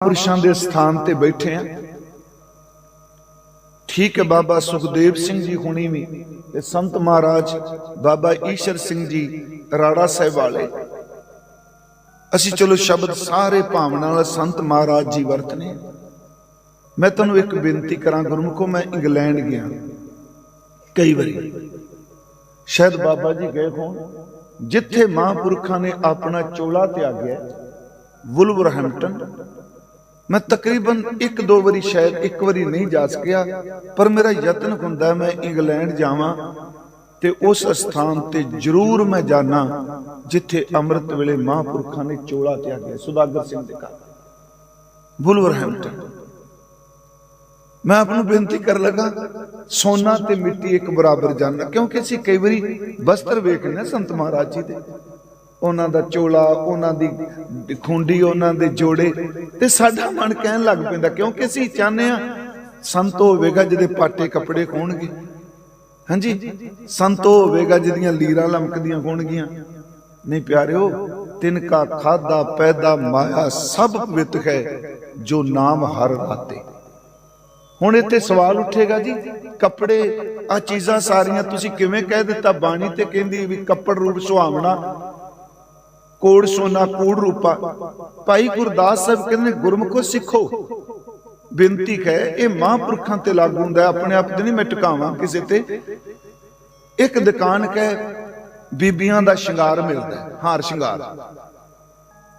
पुरुषों के स्थान ते बैठे हैं। ठीक है, बाबा सुखदेव सिंह जी हुणी भी, संत महाराज बाबा ईशर सिंह जी राड़ा साहिब वाले, असी चलो शब्द सारे भावना संत महाराज जी वरतने। मैं तुहानू एक बेनती करा गुरमुखो, मैं इंग्लैंड गया कई बारी, शायद बाबा जी गए हों, जिथे महापुरखा ने अपना चोला त्यागया वुलवरहैम्पटन। मैं तकरीबन एक दो बारी, शायद एक बारी नहीं जा सकिया, पर मेरा यत्न हुंदा मैं इंग्लैंड जावां ते उस स्थान ते जरूर मैं जाना जिथे अमृत वेले महापुरखा ने चोला त्यागया, सुदागर सिंह दे घर वुलवरहैम्पटन। मैं आपनू बेनती कर लगा, सोना ते मिट्टी एक बराबर जानना, क्योंकि असीं कई बारी वस्त्र वेखने संत महाराज जी दे, उन्हां दा चोला, उन्हां दी खुंडी, उन्हां दे जोड़े, ते साडा मन कहन लग पैंदा, क्योंकि असीं चाहने आ संत होवेगा जिहदे पाटे कपड़े होणगे, हां जी, संत होवेगा जिहदियां लीरां लमकदियां होणगियां। नहीं प्यारिओ, तिनका खादा पैदा माया सब पवित है, जो नाम हर राते। हुण इत्थे सवाल उठेगा जी, कपड़े आ चीज़ां सारियां तुसीं किवें कह दित्ता? बाणी ते कहंदी भी कपड़ रूप सुहावना, कोड़ सोना कूड़ रूपा। भाई गुरदास साहब कहते गुरमुखो सिखो, बेनती है ये महापुरखों ते लागू हुंदा, अपने आप ते नहीं मैं टकावां किसी ते। एक दुकान कह बीबियां दा शिंगार मिलदा है, हार शिंगार,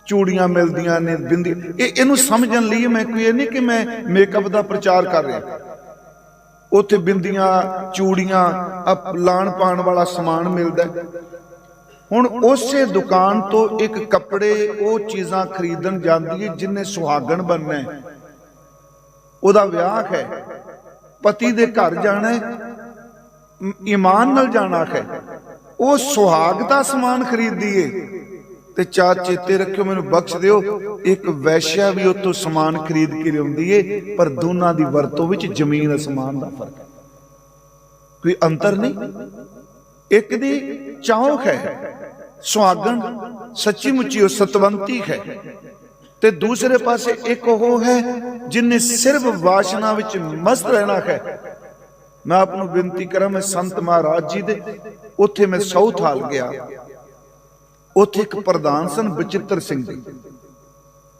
चूड़ियां मिलदियां ने, बिंदी, इहनूं समझण लई मैं कोई ये नहीं कि मैं मेकअप दा प्रचार कर रहा। उत्थे बिंदियां चूड़ियां लाण पाण वाला समान मिलदा है। हुण उसे दुकान तो एक कपड़े वो चीज़ां खरीदण जांदी है जिन्हें सुहागण बनना है, उहदा विआह है, पति दे घर जाना है, ईमान नाल जाना है, वो सुहाग दा समान खरीदी है। ते चार चेते रखियो, मैनू बख्श दिओ, एक वैश्या भी उत्तों समान खरीद के लिआउंदी है, पर दोनों की वरतों विच जमीन आसमान दा फर्क है, कोई अंतर नहीं। एक दी चौक है सुहागण, सच्ची मुच्ची सतवंती है, ते दूसरे पासे एक वो है जिन्हें सिर्फ वासना विच मस्त रहना है। मैं आपनू बेनती करा, मैं संत महाराज जी दे उत्थे मैं साउथ हाल गया, उत्थे एक प्रधान सन बचित्र सिंह जी।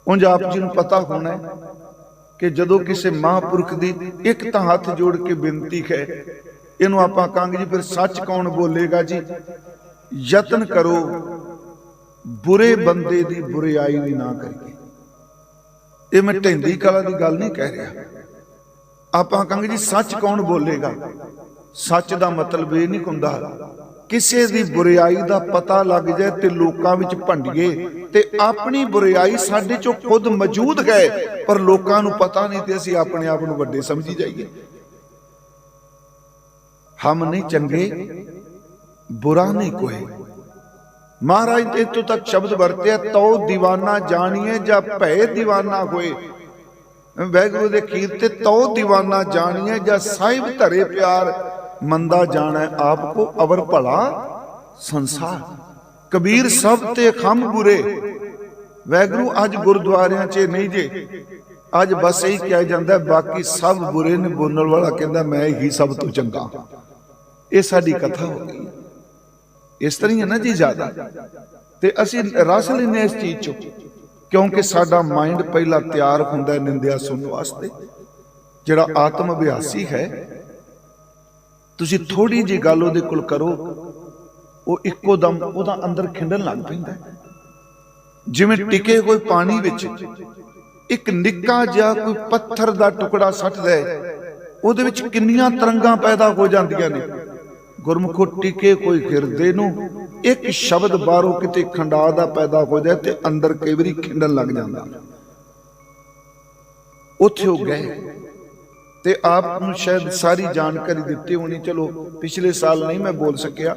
उंज आप जी नूं पता होना है कि जदों किसी महापुरख दी एक तां हाथ जोड़ के बेनती है, इनू आपां कहांगे जी फिर सच कौन बोलेगा जी, यत्न करो बुरे बंदे दी बुराई भी ना करिए। ये मैं ढेंदी कला दी गल नहीं कह रहा, आपां कहांगे जी सच कौन बोलेगा। सच दा मतलब ये नहीं हुंदा किसी दी बुराई दा पता लग जाए ते लोकां विच भंडिए, ते अपनी बुराई साडे चों खुद मौजूद है, पर लोकां नूं पता नहीं ते असीं अपने आप नूं वड्डे समझी जाइए। हम नहीं चंगे, बुरा नहीं कोई। महाराज ने इत्थों तक शब्द वरते, तो दीवाना जानिए जा भय दीवाना होए। वाहिगुरू दे खीर ते तो दीवाना जानिए जा साहिब धरे प्यार, मंदा जाना आपको अवर भला संसार। कबीर सब ते खम बुरे। वाहिगुरू अज गुरुद्वारियां च नहीं जे, अज बस यही कहा जाता है बाकी सब बुरे ने, बोलण वाला कहता मैं ही सब तो चंगा। ये साडी कथा हो गई, इस तरह है ना जी ज्यादा, ते असीं रस लैने इस चीज चो, क्योंकि साडा माइंड पहला तैयार हुंदा है निंदिया सुनने वास्ते। जिहड़ा आत्म अभ्यासी है, तुसीं थोड़ी जी गल उहदे कोल करो, वो इक्को दम उहदा अंदर खिंडन लग पैंदा है, जिवें टिके होए पानी विच एक निक्का जिहा कोई पत्थर दा टुकड़ा सट्टदा है, उहदे विच किन्नियां तरंगां पैदा हो जांदियां ने। गुरमुखो टिके कोई हिरदे नूं एक शब्द बाहरों किते खंडा दा पैदा हो जाए ते अंदर कई वारी खिंडन लग जांदा। उत्थे हो गए ते आप शायद सारी जानकारी दिती होनी, चलो पिछले साल नहीं मैं बोल सकिया।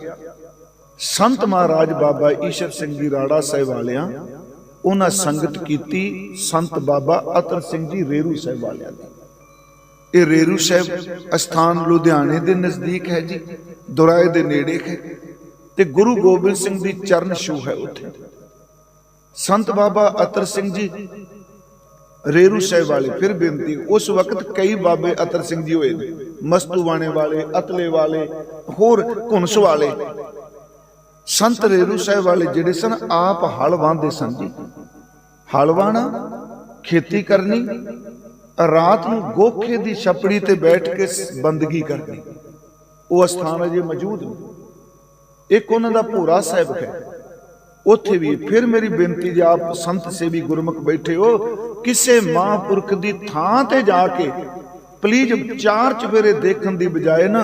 संत महाराज बाबा ईशर सिंह जी राड़ा साहिब वालियां, उन्हां संगत कीती संत बाबा अतर सिंह जी रेरू साहिब वालियां दी। ये रेरू साहिब अस्थान लुधियाने दे नजदीक है जी, दुराए दे नेड़े है, ते गुरु गोबिंद सिंह दी चरण छू है उत्थे। संत बाबा अतर सिंह जी रेरू साहिब वाले फिर बेनती, उस वक्त कई बाबे अतर सिंह जी हुए, मस्तूवाणे वाले, अतले वाले, होर घुनस वाले। संत रेरू साहिब वाले जिहड़े सन आप हल वाहंदे सन जी, हल वाहना, खेती करनी, रात नूं गोखे दी छपड़ी ते बैठ के बंदगी करनी। वो अस्थान अजे मौजूद ने। एक उन्हां दा भोरा साहिब है, उत्थे भी। फिर मेरी बेनती जे आप संत सेवी गुरमुख बैठे हो, किसे महापुरख दी थां ते जाके प्लीज चार चफेरे देखण दी बजाय ना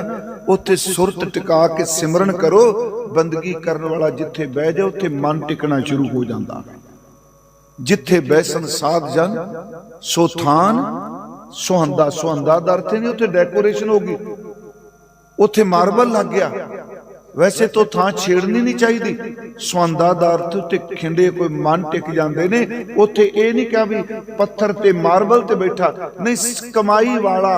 उत्थे सुरत टिका के सिमरन करो। बंदगी करन वाला जिथे बह जाए उत्थे मन टिकना शुरू हो जाता। जिथे बैसन साध जन सो थान सुहंदा। सुहंदा दा अर्थ नहीं उत्थे डेकोरेशन होगी, उत्थे मार्बल लग गया। वैसे तो थां छेड़नी नहीं चाहिए। सुहंदा दा अर्थ उत्ते खिंडे कोई मन टिक जाते ने। उत्थे ये नहीं कहा भी पत्थर ते मार्बल ते बैठा, नहीं, कमाई वाला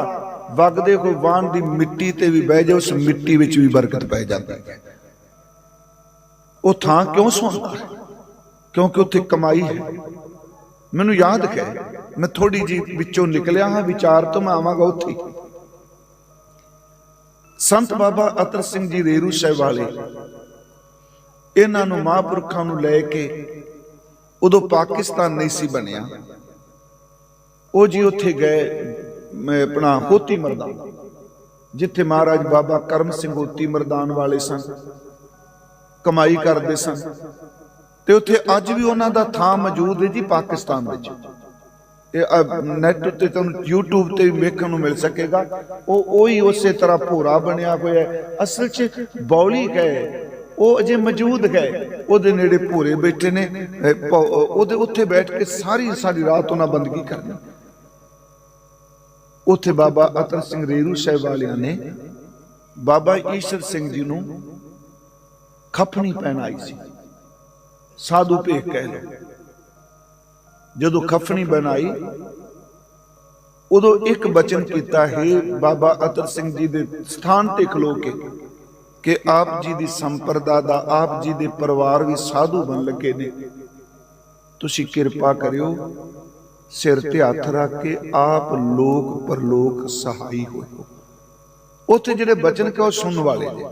वगदे कोई वाहन दी मिट्टी ते भी बह जाए, उस मिट्टी विच भी बरकत पै जाती है। वो थां क्यों सुहंदा है? क्योंकि उत्थे कमाई है। मैनू याद है, मैं थोड़ी जी विचों निकलिया हाँ विचार तो मैं आवांगा उत्थे। संत बाबा अतर सिंह जी रेरू साहिब वाले, इन्हां नूं महापुरखां नूं लैके उदों पाकिस्तान नहीं सी बनिया। वो जी उत्थे गए अपना होती मरदान, जिथे महाराज बाबा करम सिंह होती मरदान वाले सन, कमाई करते सन। ते उत्थे अज भी उन्हां दा थां मौजूद है जी पाकिस्तान विच। नैट उत्ते तुहानूं यूट्यूब ते भी वेखण नूं मिल सकेगा। ओही उसे तरह भोरा बनिया होया है। असल च बौली गए वो अजे मौजूद गए, उहदे नेड़े भोरे बैठे ने, उहदे उत्थे बैठ के सारी सारी रात उन्हां बंदगी करनी। उत्थे बाबा अतर सिंह रेरू साहिब वालियां ने बाबा ईशर सिंह जी नूं खफनी पहनाई सी, साधु भेख कह लो। जदों खफनी बनाई उदों एक बचन किया है बाबा अतर सिंह जी दे स्थान ते खलो के कि आप जी दी संप्रदा दा, आप जी दे परिवार भी साधु बन लगे ने, तुसी किरपा करियो सिर ते हथ रख के आप लोक परलोक सहाई होए। उत्थे जिहड़े बचन कहो सुनने वाले ने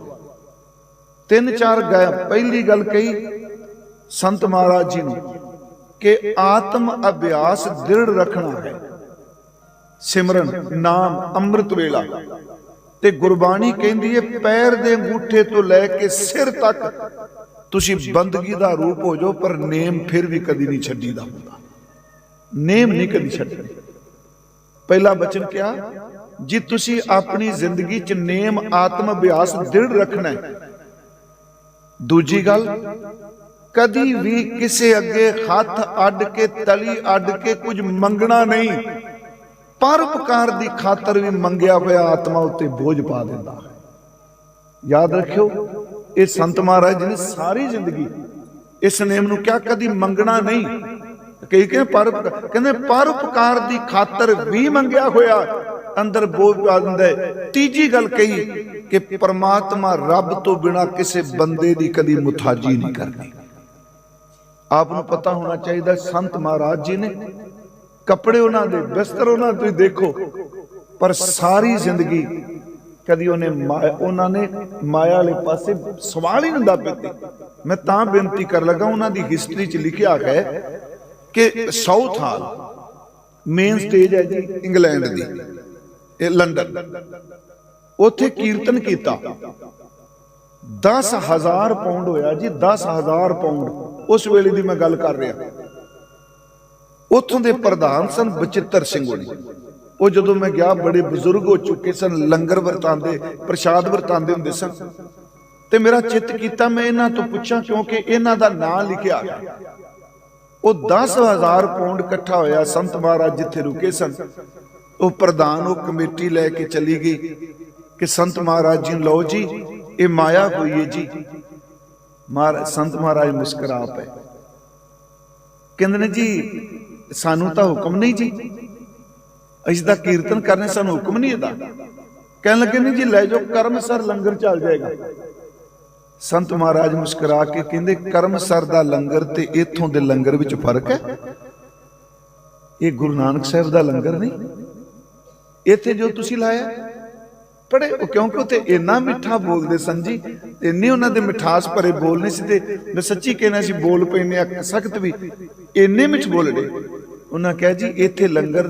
तीन चार गए। पहली गल कही संत महाराज जी ने कि आत्म अभ्यास दृढ़ रखना है, सिमरन नाम अमृत वेला। ते गुरबाणी कहती है पैर दे अंगूठे तो लैके सिर तक तुसी बंदगी दा रूप हो जाओ, पर नेम फिर भी कदी नहीं छड्डी दा हुंदा। नेम नहीं कदी छड्डनी। पहला बचन क्या जी, तुसी अपनी जिंदगी च नेम आत्म अभ्यास दृढ़ रखना है। दूजी गल, कदी भी किसे अगे हथ अड के तली अड के कुछ मंगना नहीं। परोपकार दी खातर भी मंगया होया आत्मा उत्ते बोझ पा देंदा है। याद रखियो, ये संत महाराज जी ने सारी जिंदगी इस नेम नूं क्या कदी मंगना नहीं। कई कहते परोपकार दी खातर भी मंगया होया अंदर बोझ पा दिंदा है। तीजी गल कही कि परमात्मा रब तो बिना किसी बंदे दी कदी मुथाजी नहीं करनी। आपको पता होना चाहिए संत महाराज जी ने कपड़े उन्होंने बिस्तर उन्होंने देखो, पर सारी जिंदगी कदी उन्होंने माया वाले पासे सवाल ही नहीं पीती। मैं तां बेनती कर लगा, उन्होंने हिस्टरी च लिखा है कि साउथ हाल मेन स्टेज है जी इंग्लैंड की, लंडन, उत्थे कीर्तन किया। 10,000 पाउंड होया जी, 10,000 पाउंड। उस वेले की मैं गल कर रहा। उत्थों के प्रधान सन बचित्र सिंह होनी। वो जदों मैं गया बड़े बुजुर्ग हो चुके सन, लंगर वरतांदे प्रसाद वरतांदे हुंदे सन। ते मेरा चित्त कीता मैं इन्हां तो पुछां, क्योंकि इन्हां दा नाम लिखिया। वो 10,000 पाउंड इकट्ठा होया। संत महाराज जिथे रुके सन, वो प्रधान वो कमेटी लैके चली गई कि संत महाराज जी लो जी ये माया हुई है जी। महाराज संत महाराज मुस्करा पे कहंदे ने जी सानू तो हुक्म नहीं जी, असीं तां कीर्तन करने, सानू हुक्म नहीं है। कहने लगे नहीं जी लै जाओ, कर्मसर लंगर चल जाएगा। संत महाराज मुस्करा के कहंदे कर्मसर दा लंगर ते इत्थों दे लंगर विच फर्क है। ਇਹ ਗੁਰੂ ਨਾਨਕ ਸਾਹਿਬ ਦਾ ਲੰਗਰ ਨਹੀਂ, ਇੱਥੇ ਜੋ ਤੁਸੀਂ ਲਾਇਆ ਪੜੇ, ਕਿਉਂਕਿ ਉੱਥੇ ਇੰਨਾ ਮਿੱਠਾ ਬੋਲਦੇ ਸਨ ਜੀ, ਇੰਨੇ ਉਹਨਾਂ ਦੇ ਮਿਠਾਸ ਭਰੇ ਬੋਲ ਨਹੀਂ ਸੀ। ਤੇ ਮੈਂ ਸੱਚੀ ਕਹਿਣਾ ਸੀ, ਬੋਲ ਪੈਨੇ ਸਖਤ ਵੀ ਇੰਨੇ ਮਿੱਠ ਬੋਲੜੇ। ਉਹਨਾਂ ਕਿਹਾ ਜੀ ਇੱਥੇ ਲੰਗਰ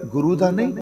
ਗੁਰੂ ਦਾ ਨਹੀਂ,